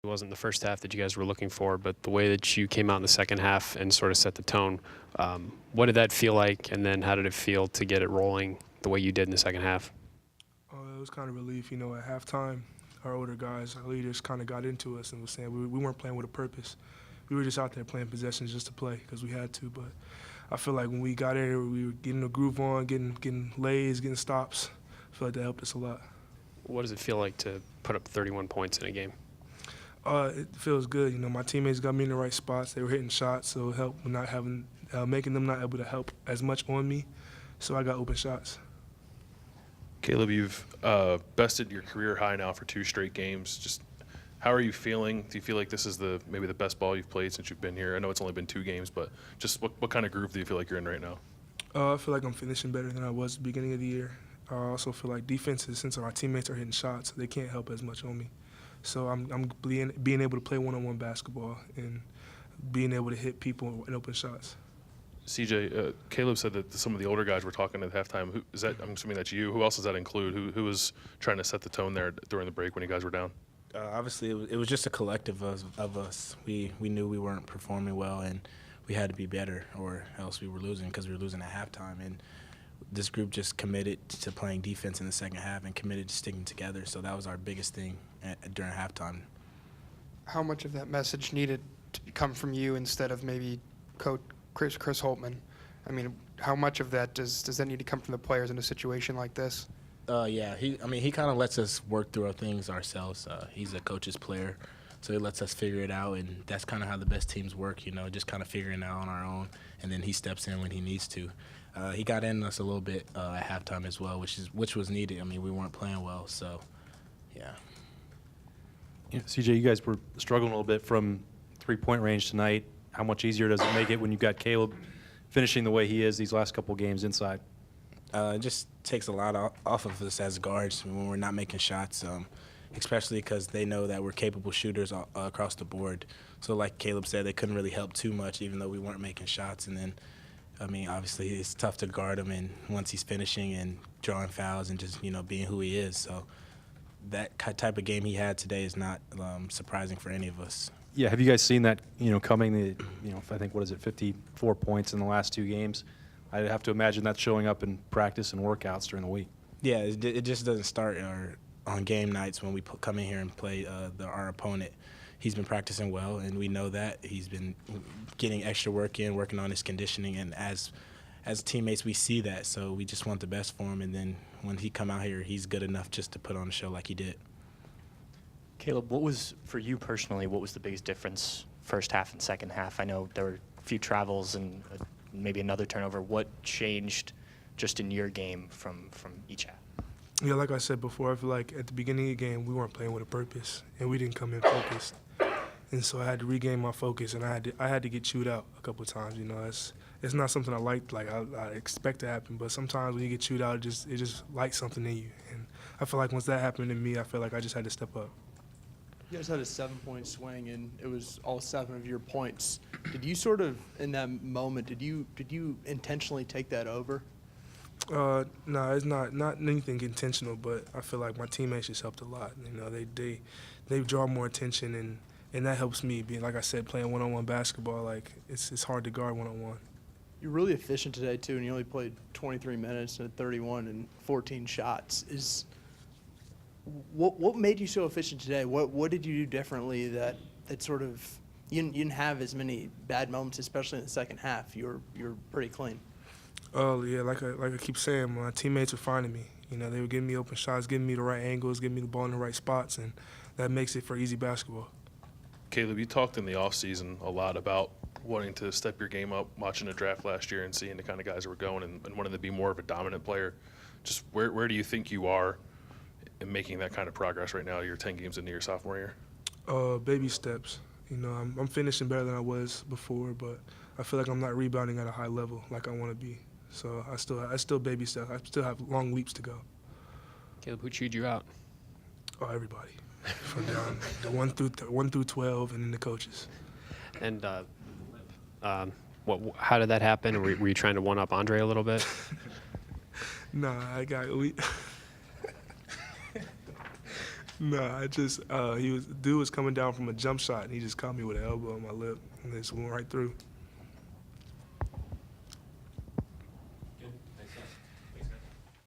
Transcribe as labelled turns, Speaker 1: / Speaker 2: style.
Speaker 1: It wasn't the first half that you guys were looking for, but the way that you came out in the second half and sort of set the tone, what did that feel like? And then how did it feel to get it rolling the way you did in the second half?
Speaker 2: It was kind of relief, at halftime, our older guys, our leaders kind of got into us and was saying we weren't playing with a purpose. We were just out there playing possessions just to play because we had to. But I feel like when we got there, we were getting the groove on, getting lays, getting stops. I feel like that helped us a lot.
Speaker 1: What does it feel like to put up 31 points in a game?
Speaker 2: It feels good. My teammates got me in the right spots. They were hitting shots, so it helped with not having, making them not able to help as much on me. So I got open shots.
Speaker 3: Caleb, you've bested your career high now for 2 straight games. Just how are you feeling? Do you feel like this is maybe the best ball you've played since you've been here? I know it's only been 2 games, but just what kind of groove do you feel like you're in right now?
Speaker 2: I feel like I'm finishing better than I was at the beginning of the year. I also feel like defenses, since our teammates are hitting shots, they can't help as much on me. So I'm being able to play one-on-one basketball and being able to hit people in open shots.
Speaker 3: CJ, Caleb said that some of the older guys were talking at halftime. I'm assuming that's you. Who else does that include? Who was trying to set the tone there during the break when you guys were down?
Speaker 4: Obviously, it was just a collective of us. We knew we weren't performing well, and we had to be better, or else we were losing because we were losing at halftime. And this group just committed to playing defense in the second half and committed to sticking together. So that was our biggest thing during halftime.
Speaker 5: How much of that message needed to come from you instead of maybe Coach Chris Holtman? I mean, how much of that does that need to come from the players in a situation like this?
Speaker 4: Yeah, he kind of lets us work through our things ourselves. He's a coach's player, so he lets us figure it out, and that's kind of how the best teams work, just kind of figuring it out on our own, and then he steps in when he needs to. He got in us a little bit at halftime as well, which was needed. I mean, we weren't playing well, so yeah.
Speaker 6: Yeah, CJ, you guys were struggling a little bit from three-point range tonight. How much easier does it make it when you've got Caleb finishing the way he is these last couple games inside?
Speaker 4: It just takes a lot off of us as guards when we're not making shots, especially because they know that we're capable shooters across the board. So like Caleb said, they couldn't really help too much even though we weren't making shots. And then, obviously it's tough to guard him and once he's finishing and drawing fouls and just, being who he is. So that type of game he had today is not surprising for any of us.
Speaker 6: Yeah, have you guys seen that, coming, I think, 54 points in the last 2 games? I'd have to imagine that's showing up in practice and workouts during the week.
Speaker 4: Yeah, it just doesn't start on game nights when we come in here and play our opponent. He's been practicing well, and we know that. He's been getting extra work in, working on his conditioning, and as teammates we see that, so we just want the best for him, and then when he come out here, he's good enough just to put on a show like he did.
Speaker 7: Caleb, for you personally, what was the biggest difference first half and second half? I know there were a few travels and maybe another turnover. What changed just in your game from each half?
Speaker 2: Yeah, like I said before, I feel like at the beginning of the game we weren't playing with a purpose, and we didn't come in focused. And so I had to regain my focus, and I had to get chewed out a couple of times. It's not something I expect to happen, but sometimes when you get chewed out, it just lights something in you. And I feel like once that happened to me, I feel like I just had to step up.
Speaker 8: You guys had a 7-point swing, and it was all 7 of your points. Did you sort of, in that moment, did you intentionally take that over?
Speaker 2: No, it's not anything intentional, but I feel like my teammates just helped a lot. They draw more attention, and that helps me. Being, like I said, playing one-on-one basketball, like it's hard to guard one-on-one.
Speaker 8: You're really efficient today too, and you only played 23 minutes and 31 and 14 shots. What made you so efficient today? What did you do differently that sort of you didn't have as many bad moments, especially in the second half? You're pretty clean.
Speaker 2: Oh yeah, like I keep saying, my teammates were finding me. They were giving me open shots, giving me the right angles, giving me the ball in the right spots, and that makes it for easy basketball.
Speaker 3: Caleb, you talked in the offseason a lot about wanting to step your game up, watching the draft last year and seeing the kind of guys that were going and wanting to be more of a dominant player. Just where do you think you are in making that kind of progress right now? You're 10 games into your sophomore year.
Speaker 2: Baby steps. I'm finishing better than I was before, but I feel like I'm not rebounding at a high level like I want to be. So I still baby steps. I still have long leaps to go.
Speaker 1: Caleb, who chewed you out?
Speaker 2: Oh, everybody. From down the 1 through 12, and then the coaches.
Speaker 1: And how did that happen? Were you trying to one-up Andre a little bit?
Speaker 2: Nah, No, I just dude was coming down from a jump shot and he just caught me with an elbow on my lip and just went right through.